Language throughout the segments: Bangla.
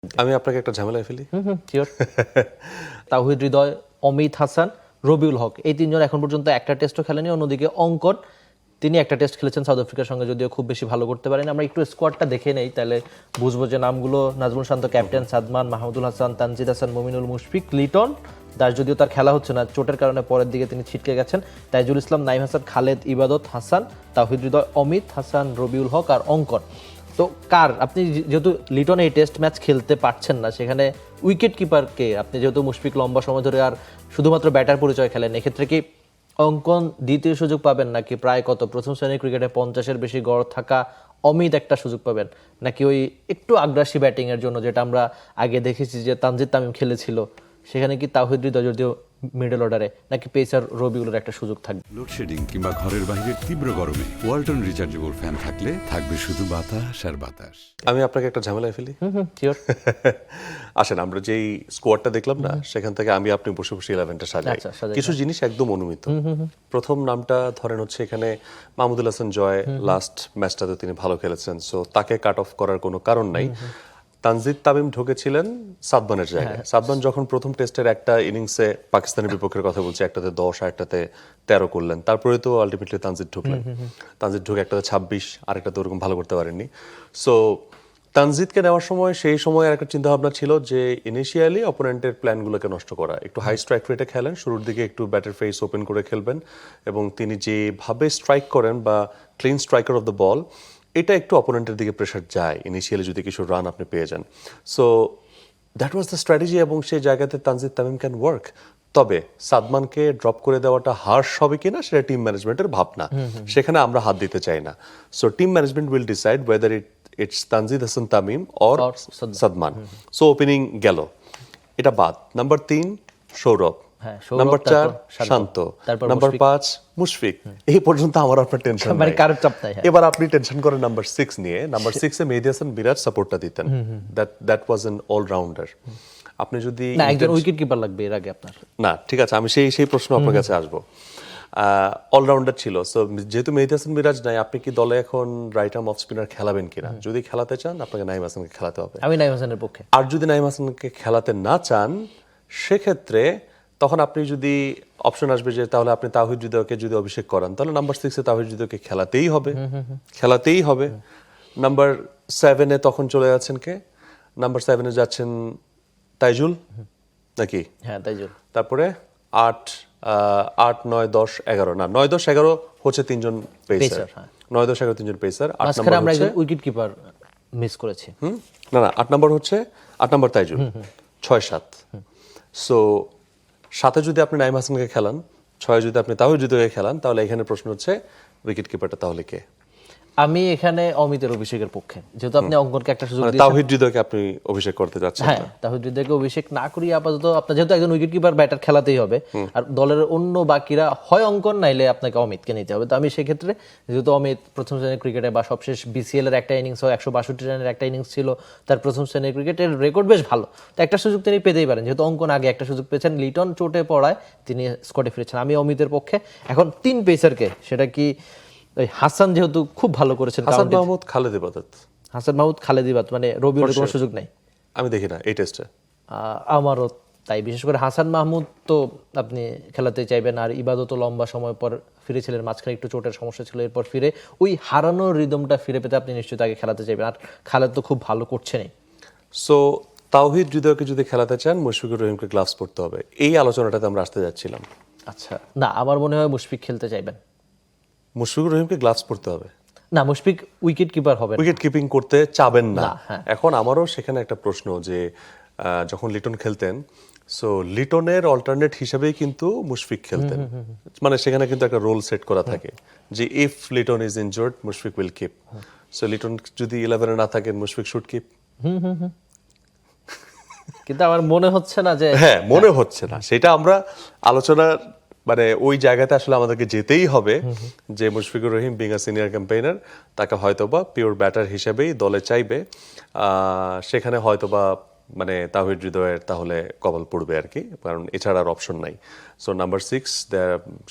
আমি আপনাকে একটা ঝামেলায় ফেলি। শিওর। তাওহিদ হৃদয়, অমিত হাসান, রবিউল হক, এই তিনজন এখন পর্যন্ত একটা টেস্টও খেলেনি। অন্যদিকে অঙ্কন, তিনি একটা টেস্ট খেলেছেন সাউথ আফ্রিকার সঙ্গে, যদিও খুব বেশি ভালো করতে পারেন। আমরা একটু স্কোয়াডটা দেখে নেই, তাহলে বুঝবো যে নামগুলো: নাজমুল শান্ত ক্যাপ্টেন, সাদমান, মাহমুদুল হাসান, তানজিদ হাসান, মুমিনুল, মুশফিক, লিটন দাস, যদিও তার খেলা হচ্ছে না চোটের কারণে, পরের দিকে তিনি ছিটকে গেছেন, তাইজুল ইসলাম, নাইম হাসান, খালেদ, ইবাদত, হাসান, তাওহিদ হৃদয়, অমিত হাসান, রবিউল হক আর অঙ্কন। তো কার, আপনি যেহেতু লিটন এই টেস্ট ম্যাচ খেলতে পারছেন না, সেখানে উইকেট কিপারকে আপনি, যেহেতু মুশফিক লম্বা সময় ধরে আর শুধুমাত্র ব্যাটার পরিচয় খেলেন, এক্ষেত্রে কি অঙ্কন দ্বিতীয় সুযোগ পাবেন, নাকি প্রায় প্রথম শ্রেণীর ক্রিকেটে 50-এর বেশি গড় থাকা অমিত একটা সুযোগ পাবেন, নাকি ওই একটু আগ্রাসী ব্যাটিং এর জন্য যেটা আমরা আগে দেখেছি যে তানজিদ তামিম খেলেছিল, সেখানে কি তাওহিদ হৃদয় যদিও মিডল অর্ডারে, নাকি পেসার রবিউলের একটা সুযোগ থাকবে? লোডশেডিং কিংবা ঘরের বাইরের তীব্র গরমে ওয়ালটন রিচার্জেবল ফ্যান থাকলে থাকবে শুধু বাতাস আর বাতাস। আমি আপনাকে একটা ঝামেলায় ফেলি। শিওর। আসেন, আমরা যেই স্কোয়াডটা দেখলাম না, সেখান থেকে আমি আপনি বসে বসে 11টা সাজাই। আচ্ছা, সাজাই। কিছু জিনিস একদম অনুমিত। প্রথম নামটা ধরেন হচ্ছে এখানে মাহমুদুল হাসান জয়, লাস্ট ম্যাচটাতে তিনি ভালো খেলেছেন, সো তাকে কাট অফ করার কোনো কারণ নাই। তানজিদ তামিম ঢুকেছিলেন সাদমানের জায়গায়। সাদমান যখন প্রথম টেস্টের একটা ইনিংসে পাকিস্তানের বিপক্ষের কথা বলছি, একটাতে 10 আর একটাতে 13 করলেন, তারপরে তো আলটিমেটলি তানজিদ ঢুকলেন। তানজিদ ঢুকে একটাতে 26, আরেকটাতে ওরকম ভালো করতে পারেননি। সো তানজিদকে নেওয়ার সময় সেই সময় একটা চিন্তা ভাবনা ছিল যে ইনিশিয়ালি অপোনেন্টের প্ল্যানগুলোকে নষ্ট করা, একটু হাই স্ট্রাইক রেটে খেলেন, শুরুর দিকে একটু ব্যাটের ফেস ওপেন করে খেলবেন, এবং তিনি যেভাবে স্ট্রাইক করেন বা clean striker of the ball, এটা একটু অপোনেন্টের দিকে প্রেশার যায় ইনিশিয়ালি যদি কিছু রান আপনি পেয়ে যান। So that was the strategy, এবং সেই জায়গাতে তানজিদ তামিম ক্যান ওয়ার্ক। তবে সাদমানকে ড্রপ করে দেওয়াটা হার্শ হবে কিনা সেটা টিম ম্যানেজমেন্টের ভাবনা, সেখানে আমরা হাত দিতে চাই না। So team management will decide whether it's Tanzid Hasan Tamim or Sadman. So opening গেল, এটা বাদ। নাম্বার 3 সৌরভ, নাম্বার 4 শান্ত, নাম্বার 5 মুশফিক। এই পর্যন্ত আমার আপনার টেনশন নাই, কারোর চাপ নাই। এবার আপনি টেনশন করেন নাম্বার 6 নিয়ে। নাম্বার 6 এ মেহেদী হাসান বিরাট সাপোর্টটা দিতেন। That was an allrounder. আপনি যদি না, একজন উইকেট কিপার লাগবে এর আগে আপনার। না, ঠিক আছে, আমি সেই প্রশ্ন আপনার কাছে আসবো। অলরাউন্ডার ছিল, সো যেহেতু মেহেদী হাসান মিরাজ নাই, আপনি কি দলে এখন রাইট আর্ম অফ স্পিনার খেলাবেন কিনা? যদি খেলাতে চান, আপনাকে নাইম হাসানকে খেলাতে হবে। আমি নাইম হাসানের পক্ষে। আর যদি নাইম হাসানকে খেলাতে না চান, সেক্ষেত্রে তখন আপনি যদি অপশন আসবে যে তাহলে আপনি তাওহিদ হৃদয়কে যদি অভিষেক করান, তাহলে নাম্বার 6 এ তাওহিদ হৃদয়কে খেলাতেই হবে। নাম্বার 7 এ তখন চলে যাচ্ছেন কে? নাম্বার 7 এ যাচ্ছেন তাইজুল নাকি? হ্যাঁ, তাইজুল। তারপরে 8, 9, 10, 11, না 9, 10, 11 হচ্ছে তিনজন পেসার। 9, 10, 11 তিনজন পেসার। 8 নম্বর আমরা হচ্ছে একজন উইকেট কিপার মিস করেছি। না 8 নম্বর হচ্ছে 8 নম্বর তাইজুল, 6, 7। সো 7 যদি আপনি নাইম হাসানকে খেলান, 6 যদি আপনি তাওহিদ হৃদয়কে খেলান, তাহলে এখানে প্রশ্ন হচ্ছে উইকেট কিপারটা তাহলে কে? আমি এখানে অমিতের অভিষেকের পক্ষে, যেহেতু আপনি অঙ্কনকে একটা সুযোগ দিয়েছেন। তাওহিদ হৃদয়কে আপনি অভিষেক করতে যাচ্ছেন? হ্যাঁ, তাওহিদ হৃদয়কে অভিষেক না করিয়ে আপাতত আপনার, যেহেতু একজন উইকেট কিপার ব্যাটার খেলাতেই হবে, আর দলের অন্য বাকিরা হয় অঙ্কন, নাইলে আপনাকে অমিতকে নিতে হবে। তো আমি সেক্ষেত্রে, যেহেতু অমিত প্রথম শ্রেণীর ক্রিকেটে বা সবশেষ বিসিএল এর একটা ইনিংস হয়, 162 রানের একটা ইনিংস ছিল তার প্রথম শ্রেণীর ক্রিকেটের, রেকর্ড বেশ ভালো, তো একটা সুযোগ তিনি পেতেই পারেন। যেহেতু অঙ্কন আগে একটা সুযোগ পেয়েছেন, লিটন চোটে পড়ায় তিনি স্কোয়াডে ফিরেছেন। আমি অমিতের পক্ষে। এখন 3 পেসারকে, সেটা কি হাসান যেহেতু খুব ভালো করেছেন, হাসান মাহমুদ, খালেদ ইবাদত। হাসান মাহমুদ, খালেদ ইবাদত, মানে রবিউলের কোনো সুযোগ নাই? আমি দেখি না এই টেস্টে। আমারও তাই। বিশেষ করে হাসান মাহমুদ তো আপনি খেলাতে চাইবেন, আর ইবাদতও লম্বা সময় পর ফিরেছিলেন, মাঝখানে একটু চোটের সমস্যা ছিল, এরপর ফিরে ওই হারানোর রিদমটা ফিরে পেতে আপনি নিশ্চয়ই তাকে খেলাতে চাইবেন, আর খালেদ তো খুব ভালো করছেনই। সো তাওহিদ হৃদয়কে যদি খেলাতে চান, মুশফিকুর রহিমকে গ্লাভস পরতে হবে। এই আলোচনাটাতে আমরা আসতে যাচ্ছিলাম। আচ্ছা, না, আমার মনে হয় মুশফিক খেলতে চাইবেন। মুশফিকুর রহিমকে গ্লাভস পরতে হবে না, মুশফিক উইকেট কিপার হবে, উইকেট কিপিং করতে চাবেন না। হ্যাঁ। এখন আমারও সেখানে একটা প্রশ্ন যে যখন লিটন খেলতেন, সো লিটনের অল্টারনেট হিসেবেই কিন্তু মুশফিক খেলতেন, মানে সেখানে কিন্তু একটা রোল সেট করা থাকে যে if Liton is injured, Mushfiq will keep. So Liton যদি 11-এ না থাকেন, মুশফিক শুড কিপ। কিন্তু আমার মনে হচ্ছে না যে, হ্যাঁ, মনে হচ্ছে না, সেটা আমরা আলোচনার মানে ওই জায়গাতে আসলে আমাদেরকে যেতেই হবে যে Mushfiqur Rahim being a senior campaigner, তাকে হয়তোবা পিওর ব্যাটার হিসেবেই দলে চাইবে। সেখানে হয়তোবা মানে তাওহিদ হৃদয়ের তাহলে কপাল পড়বে আর কি, কারণ এছাড়া আর অপশন নাই। সো নাম্বার 6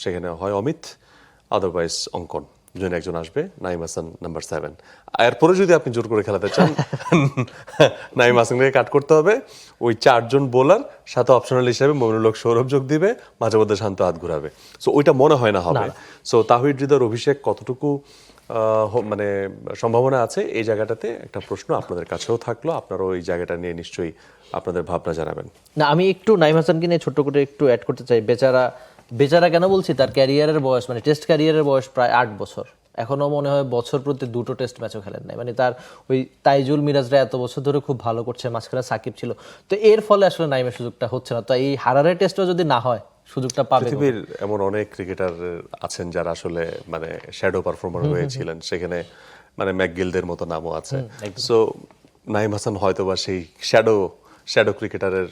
সেখানে হয় অমিত, আদারওয়াইজ অঙ্কন। দুজন একজন আসবে, নাইম হাসান নাম্বার 7। এরপরে যদি আপনি জোর করে খেলাতে চান নাইম হাসানকে কাট করতে হবে, ওই 4 জন বোলার সাথে অপশনাল হিসেবে মমিনুল হক সৌরভ যোগ দিবে, মাঝে মধ্যে শান্ত হাত ঘুরাবে। সো ওইটা মনে হয় না হবে। সো তাহিদ হৃদয়ের অভিষেক কতটুকু মানে সম্ভাবনা আছে এই জায়গাটাতে একটা প্রশ্ন আপনাদের কাছেও থাকলো, আপনারাও এই জায়গাটা নিয়ে নিশ্চয়ই আপনাদের ভাবনা জানাবেন। না, আমি একটু নাইম হাসানকে নিয়ে ছোট্ট করে একটু অ্যাড করতে চাই। বেচারা কেন বলছি, তার ক্যারিয়ারের বয়স মানে টেস্ট ক্যারিয়ারের বয়স প্রায় 8 বছর, এখনো মনে হয় বছর প্রতি 2টো টেস্ট ম্যাচও খেলেন নাই। মানে তার ওই তাইজুল মিরাজরা এত বছর ধরে খুব ভালো করছে, মাঝখানে সাকিব ছিল, তো এর ফলে আসলে নাইমের সুযোগটা হচ্ছে না। তো এই হারারের টেস্টও যদি না হয় সুযোগটা পাবে। পৃথিবীর এমন অনেক ক্রিকেটার আছেন যারা আসলে মানে শ্যাডো পারফর্মার হয়েছিলেন, সেখানে মানে ম্যাকগিলদের মতো নামও আছে। সো নাইম হাসান হয়তোবা সেই শ্যাডো ক্রিকেটারের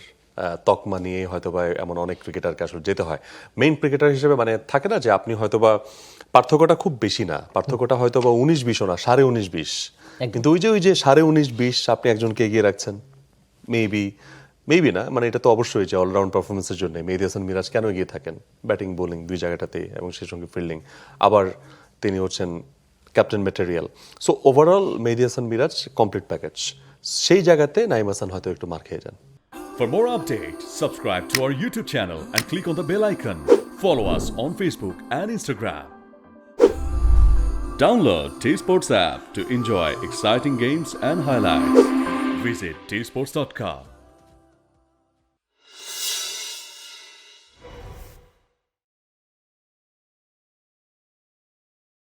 তকমা নিয়ে হয়তোবা এমন অনেক ক্রিকেটারকে আসলে যেতে হয়। মেইন ক্রিকেটার হিসেবে মানে থাকে না যে আপনি হয়তোবা পার্থক্যটা খুব বেশি না, পার্থক্যটা হয়তোবা 19-20ও না, 19.5-20, কিন্তু ওই যে 19.5-20 আপনি একজনকে এগিয়ে রাখছেন, মেবি না, মানে এটা তো অবশ্যই যে অলরাউন্ড পারফরমেন্সের জন্য মেহেদী হাসান মিরাজ কেন এগিয়ে থাকেন, ব্যাটিং বোলিং দুই জায়গাটাতেই, এবং সেই সঙ্গে ফিল্ডিং, আবার তিনি হচ্ছেন ক্যাপ্টেন ম্যাটেরিয়াল। সো ওভারঅল মেহেদী হাসান মিরাজ কমপ্লিট প্যাকেজ, সেই জায়গাতে নাইম হাসান হয়তো একটু মার খেয়ে যান। For more updates, subscribe to our YouTube channel and click on the bell icon. Follow us on Facebook and Instagram. Download T-Sports app to enjoy exciting games and highlights. Visit tsports.com.